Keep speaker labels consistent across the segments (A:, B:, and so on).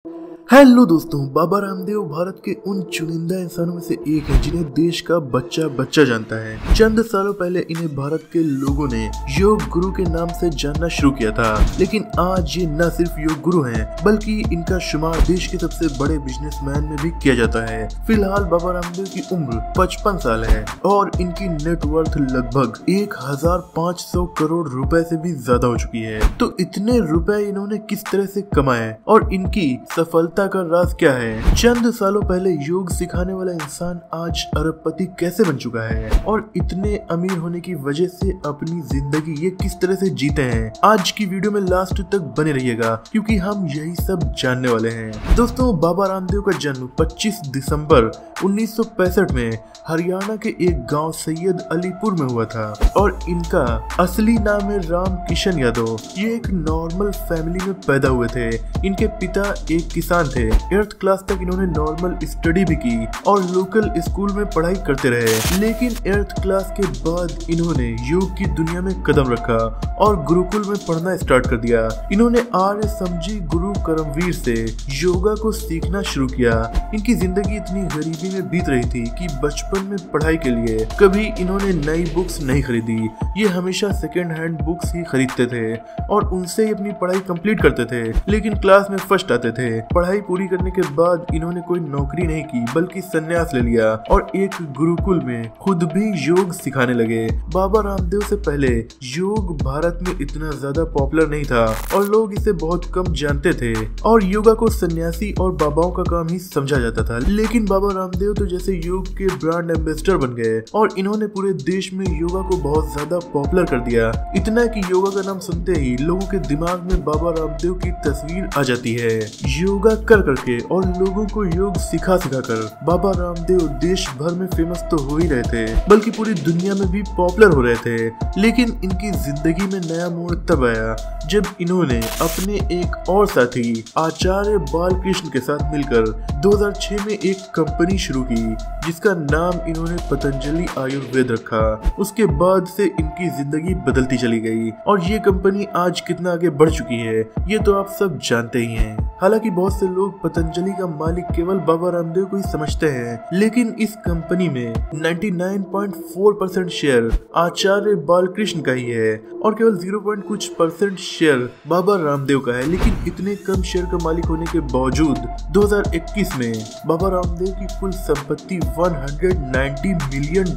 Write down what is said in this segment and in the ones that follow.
A: Hello दोस्तों, बाबा रामदेव भारत के उन चुनिंदा इंसानों में से एक हैं जिन्हें देश का बच्चा बच्चा जानता है। चंद सालों पहले इन्हें भारत के लोगों ने योग गुरु के नाम से जानना शुरू किया था, लेकिन आज ये न सिर्फ योग गुरु हैं, बल्कि इनका शुमार देश के सबसे बड़े बिजनेसमैन में भी किया जाता है। फिलहाल बाबा रामदेव की उम्र 55 साल है और इनकी नेटवर्थ लगभग 1500 करोड़ रुपए से भी ज्यादा हो चुकी है। तो इतने रुपए इन्होंने किस तरह से कमाए और इनकी सफलता का राज क्या है? चंद सालों पहले योग सिखाने वाला इंसान आज अरबपति कैसे बन चुका है और इतने अमीर होने की वजह से अपनी जिंदगी ये किस तरह से जीते हैं? आज की वीडियो में लास्ट तक बने रहिएगा क्योंकि हम यही सब जानने वाले हैं। दोस्तों, बाबा रामदेव का जन्म 25 दिसंबर 1965 में हरियाणा के एक गांव सैयद अलीपुर में हुआ था और इनका असली नाम है राम किशन यादव। ये एक नॉर्मल फैमिली में पैदा हुए थे। इनके पिता एक किसान थे। 8th क्लास तक इन्होंने नॉर्मल स्टडी भी की और लोकल स्कूल में पढ़ाई करते रहे, लेकिन 8th क्लास के बाद इन्होंने योग की दुनिया में कदम रखा और गुरुकुल में पढ़ना स्टार्ट कर दिया। इन्होंने आर्य समझी गुरु करमवीर से योगा को सीखना शुरू किया। इनकी जिंदगी इतनी गरीबी में बीत रही थी कि बचपन में पढ़ाई के लिए कभी इन्होंने नई बुक्स नहीं खरीदी। ये हमेशा सेकेंड हैंड बुक्स ही खरीदते थे और उनसे ही अपनी पढ़ाई कंप्लीट करते थे, लेकिन क्लास में फर्स्ट आते थे। पढ़ाई पूरी करने के बाद इन्होंने कोई नौकरी नहीं की बल्कि संन्यास ले लिया और एक गुरुकुल में खुद भी योग सिखाने लगे। बाबा रामदेव से पहले योग भारत में इतना ज्यादा पॉपुलर नहीं था और लोग इसे बहुत कम जानते थे और योगा को सन्यासी और बाबाओं का काम ही समझा जाता था। लेकिन बाबा रामदेव तो जैसे योग के ब्रांड एम्बेसडर बन गए और इन्होंने पूरे देश में योगा को बहुत ज्यादा पॉपुलर कर दिया। इतना कि योगा का नाम सुनते ही लोगों के दिमाग में बाबा रामदेव की तस्वीर आ जाती है। योगा कर करके और लोगों को योग सिखा कर बाबा रामदेव देश भर में फेमस तो हो ही रहे थे, बल्कि पूरी दुनिया में भी पॉपुलर हो रहे थे। लेकिन इनकी जिंदगी में नया मोड़ तब आया जब इन्होंने अपने एक और साथी आचार्य बालकृष्ण के साथ मिलकर 2006 में एक कंपनी शुरू की जिसका नाम इन्होंने पतंजलि आयुर्वेद रखा। उसके बाद से इनकी जिंदगी बदलती चली गई और ये कंपनी आज कितना आगे बढ़ चुकी है ये तो आप सब जानते ही हैं। हालांकि बहुत से लोग पतंजलि का मालिक केवल बाबा रामदेव को ही समझते हैं, लेकिन इस कंपनी में 99.4% शेयर आचार्य बालकृष्ण का ही है और केवल 0. कुछ परसेंट शेयर बाबा रामदेव का है। लेकिन इतने कम शेयर का मालिक होने के बावजूद 2021 में बाबा रामदेव की कुल संपत्ति $190 मिलियन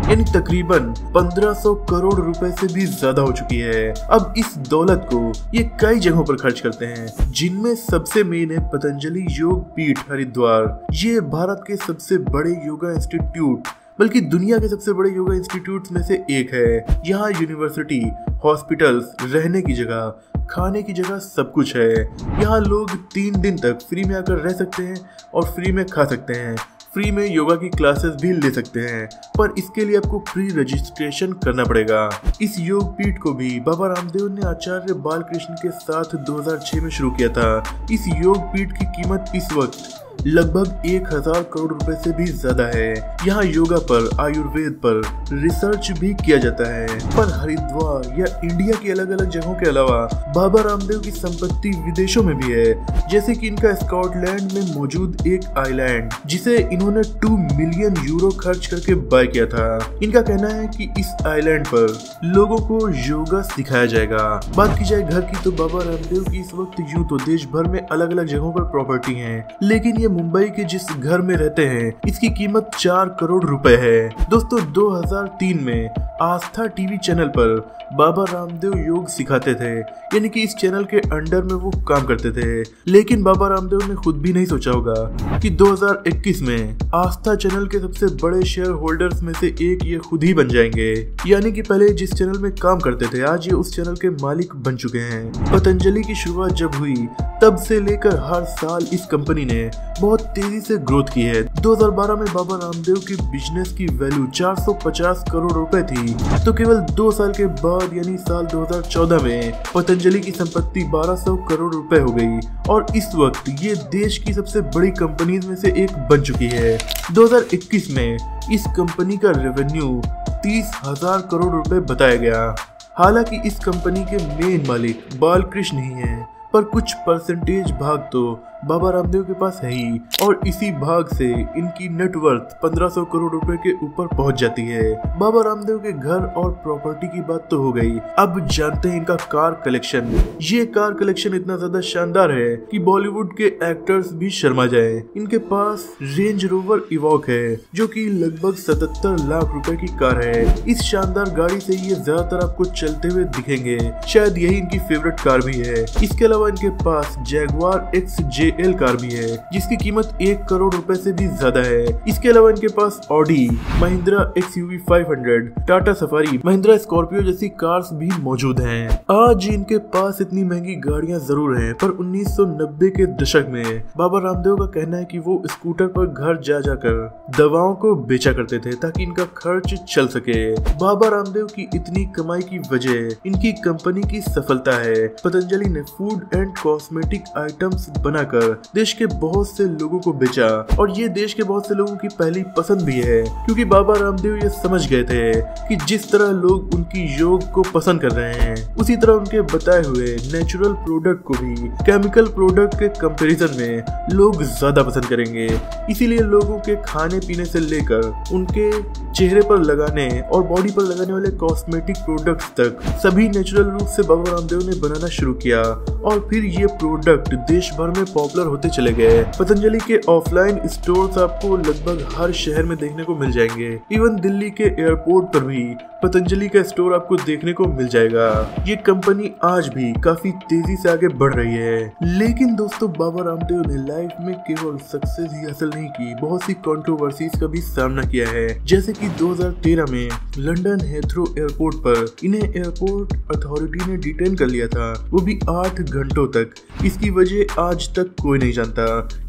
A: यानी तकरीबन 1500 करोड़ रुपए से भी ज्यादा हो चुकी है। अब इस दौलत को ये कई जगहों पर खर्च करते हैं, जिनमें सबसे मेन है पतंजलि योग पीठ हरिद्वार। ये भारत के सबसे बड़े योगा इंस्टीट्यूट बल्कि दुनिया के सबसे बड़े योगा इंस्टीट्यूट में से एक है। यहाँ यूनिवर्सिटी, हॉस्पिटल्स, रहने की जगह, खाने की जगह सब कुछ है। यहाँ लोग 3 दिन तक फ्री में आकर रह सकते हैं और फ्री में खा सकते हैं। फ्री में योगा की क्लासेस भी ले सकते हैं, पर इसके लिए आपको प्री रजिस्ट्रेशन करना पड़ेगा। इस योग पीठ को भी बाबा रामदेव ने आचार्य बालकृष्ण के साथ 2006 में शुरू किया था। इस योग पीठ की कीमत इस वक्त लगभग 1000 करोड़ रुपए से भी ज्यादा है। यहाँ योगा पर, आयुर्वेद पर रिसर्च भी किया जाता है। पर हरिद्वार या इंडिया की अलग अलग जगहों के अलावा बाबा रामदेव की संपत्ति विदेशों में भी है, जैसे कि इनका स्कॉटलैंड में मौजूद एक आइलैंड जिसे इन्होंने 2 मिलियन यूरो खर्च करके बाय किया था। इनका कहना है कि इस आइलैंड पर लोगों को योगा सिखाया जाएगा। बात की जाए घर की तो बाबा रामदेव की इस वक्त यूं तो देश भर में अलग अलग जगहों पर प्रॉपर्टी है, लेकिन मुंबई के जिस घर में रहते हैं इसकी कीमत 4 करोड़ रुपए है। दोस्तों, 2003 में आस्था टीवी चैनल पर बाबा रामदेव योग सिखाते थे, यानी कि इस चैनल के अंडर में वो काम करते थे। लेकिन बाबा रामदेव ने खुद भी नहीं सोचा होगा कि 2021 में आस्था चैनल के सबसे बड़े शेयर होल्डर्स में से एक ये खुद ही बन जाएंगे। यानी कि पहले जिस चैनल में काम करते थे आज ये उस चैनल के मालिक बन चुके हैं। पतंजलि की शुरुआत जब हुई तब से लेकर हर साल इस कंपनी ने बहुत तेजी से ग्रोथ की है। 2012 में बाबा रामदेव की बिजनेस की वैल्यू 450 करोड़ रुपए थी, तो केवल 2 साल के बाद यानी साल 2014 में पतंजलि की संपत्ति 1200 करोड़ रुपए हो गई और इस वक्त ये देश की सबसे बड़ी कंपनीज में से एक बन चुकी है। 2021 में इस कंपनी का रेवेन्यू 30,000 करोड़ रुपए बताया गया। हालांकि इस कंपनी के मेन मालिक बालकृष्ण ही हैं, पर कुछ परसेंटेज भाग तो बाबा रामदेव के पास है ही, और इसी भाग से इनकी नेटवर्थ 1500 करोड़ रुपए के ऊपर पहुंच जाती है। बाबा रामदेव के घर और प्रॉपर्टी की बात तो हो गई, अब जानते हैं इनका कार कलेक्शन। ये कार कलेक्शन इतना ज्यादा शानदार है कि बॉलीवुड के एक्टर्स भी शर्मा जाए। इनके पास रेंज रोवर इवॉक है जो कि लगभग 77 लाख रुपए की कार है। इस शानदार गाड़ी से ये ज्यादातर आपको चलते हुए दिखेंगे, शायद यही इनकी फेवरेट कार भी है। इसके अलावा इनके पास जैगवार XJL कार भी है जिसकी कीमत 1 करोड़ रुपए से भी ज्यादा है। इसके अलावा इनके पास Audi, Mahindra XUV 500, Tata Safari, Mahindra Scorpio जैसी कार्स भी मौजूद हैं। आज इनके पास इतनी महंगी गाड़ियां जरूर हैं, पर 1990 के दशक में बाबा रामदेव का कहना है कि वो स्कूटर पर घर जा जाकर दवाओं को बेचा करते थे ताकि इनका खर्च चल सके। बाबा रामदेव की इतनी कमाई की वजह इनकी कंपनी की सफलता है। पतंजलि ने फूड एंड कॉस्मेटिक आइटम्स बनाकर देश के बहुत से लोगों को बेचा, और ये देश के बहुत से लोगों की पहली पसंद भी है, क्योंकि बाबा रामदेव ये समझ गए थे कि जिस तरह लोग उनकी योग को पसंद कर रहे हैं, उसी तरह उनके बताए हुए नेचुरल प्रोडक्ट को भी केमिकल प्रोडक्ट के कंपैरिजन में लोग ज्यादा पसंद करेंगे। इसीलिए लोगों के खाने पीने से लेकर उनके चेहरे पर लगाने और बॉडी पर लगाने वाले कॉस्मेटिक प्रोडक्ट्स तक सभी नेचुरल रूप से बाबा रामदेव ने बनाना शुरू किया, और फिर ये प्रोडक्ट देश भर में पॉपुलर होते चले गए। पतंजलि के ऑफलाइन स्टोर्स आपको लगभग हर शहर में देखने को मिल जाएंगे। इवन दिल्ली के एयरपोर्ट पर भी पतंजलि का स्टोर आपको देखने को मिल जाएगा। ये कंपनी आज भी काफी तेजी से आगे बढ़ रही है। लेकिन दोस्तों, बाबा रामदेव ने लाइफ में केवल सक्सेस ही हासिल नहीं की, बहुत सी कंट्रोवर्सीज का भी सामना किया है। जैसे कि 2013 में लंदन हेथ्रो एयरपोर्ट पर इन्हें एयरपोर्ट अथॉरिटी ने डिटेन कर लिया था, वो भी 8 घंटों तक। इसकी वजह आज तक कोई नहीं जानता।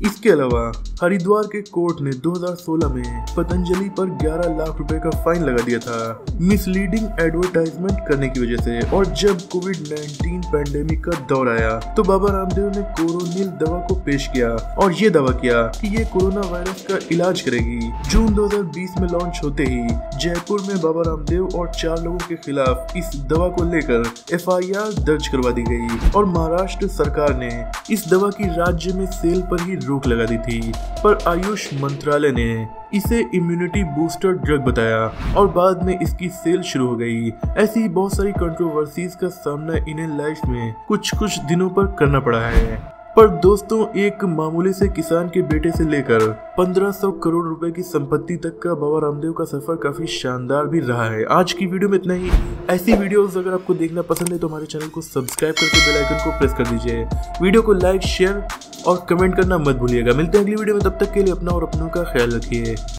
A: इसके अलावा हरिद्वार के कोर्ट ने 2016 में पतंजलि पर 11 लाख रुपए का फाइन लगा दिया था मिसलीडिंग एडवर्टाइजमेंट करने की वजह से। और जब कोविड-19 पैंडेमिक का दौर आया तो बाबा रामदेव ने कोरोनिल दवा को पेश किया और ये दावा किया कि ये कोरोना वायरस का इलाज करेगी। जून 2020 में लॉन्च होते ही जयपुर में बाबा रामदेव और 4 लोगों के खिलाफ इस दवा को लेकर FIR दर्ज करवा दी गई, और महाराष्ट्र सरकार ने इस दवा की राज्य में सेल पर ही रोक लगा दी थी। पर आयुष मंत्रालय ने इसे इम्यूनिटी बूस्टर ड्रग बताया और बाद में इसकी सेल शुरू हो गई। ऐसी ही बहुत सारी कंट्रोवर्सीज का सामना इन्हें लाइफ में कुछ दिनों पर करना पड़ा है। पर दोस्तों, एक मामूली से किसान के बेटे से लेकर 1500 करोड़ रुपए की संपत्ति तक का बाबा रामदेव का सफर काफी शानदार भी रहा है। आज की वीडियो में इतना ही। ऐसी वीडियोस अगर आपको देखना पसंद है तो हमारे चैनल को सब्सक्राइब करके बेल आइकन को प्रेस कर दीजिए। वीडियो को लाइक, शेयर और कमेंट करना मत भूलिएगा। मिलते हैं अगली वीडियो में, तब तक के लिए अपना और अपनों का ख्याल रखिए।